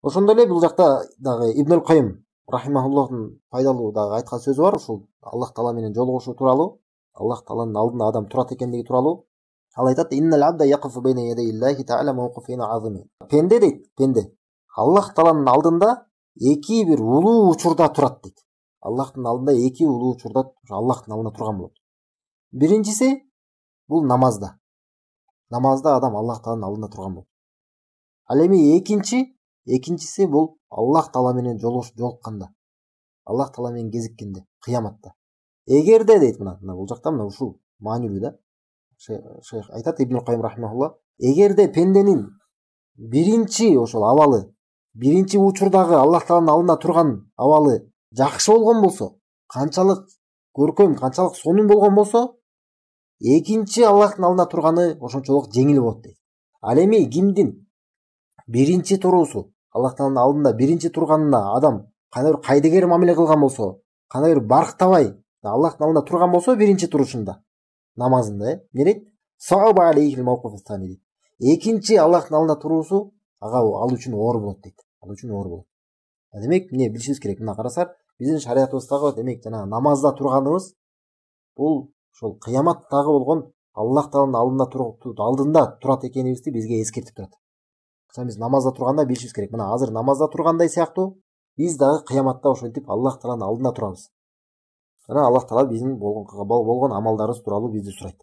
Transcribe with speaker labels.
Speaker 1: Ошондой эле бул жакта дагы Ибн Кайым рахимахуллахтын пайдалуу дагы айткан сөзү бар ушул Аллах Таала менен жолугушуу тууралуу, Аллах Тааланын алдында адам турат экендиги тууралуу. Ал айтат: "Иннал абда яқфу бейна ядай Аллахи таала мауқифин азими." Пенде дейт, пенде Аллах Тааланын алдында эки бир улуу учурда турат дейт. Аллахтын алдында эки улуу учурда Аллахтын алдында турган болот. Биринчиси бул намазда. Намазда адам Аллах Тааланын алдында турган болот. Ал эми экинчиси бул Аллах Таала менен жолукканда, Аллах Таала менен кезиккенде, кыяматта. Эгерде дейт мына бул жакта мына ушул маанилүү да. Шейх айтат Ибн Кайым рахимахулла, эгерде пенденин биринчи ошол абалы, биринчи учурдагы Аллах Тааланын алдында турган абалы жакшы болгон болсо, канчалык көркөм, канчалык сонун болгон болсо, экинчи Аллахтын алдында турганы ошончолук жеңил болот дейт. Ал эми кимдин биринчи туруусу, Аллах Тааланын алдында биринчи турганына адам кандайбыр кайдыгер мамиле кылган болсо, кандайбыр барктабай Аллахтын алдында турган болсо, биринчи турушунда намазында, не дейт? Саба алейхил мауқиф тани дейт. Экинчи Аллахтын алдында туруусу ал үчүн оор болот дейт. Ал үчүн оор болот. Демек, эмне билишибиз керек? Мына карасар, биздин шариятыбыздагы демек жана намазда турганыбыз бул ошол кыяматтагы болгон Аллах Тааланын алдында турат экенибизди бизге эскертип турат. Биз намазда турганда билишибиз керек. Мына азыр намазда тургандай сыяктуу биз дагы кыяматта ошентип Аллах Тааланын алдында турабыз. Жана Аллах Таала биздин болгон амалдарыбыз тууралуу бизди сурайт.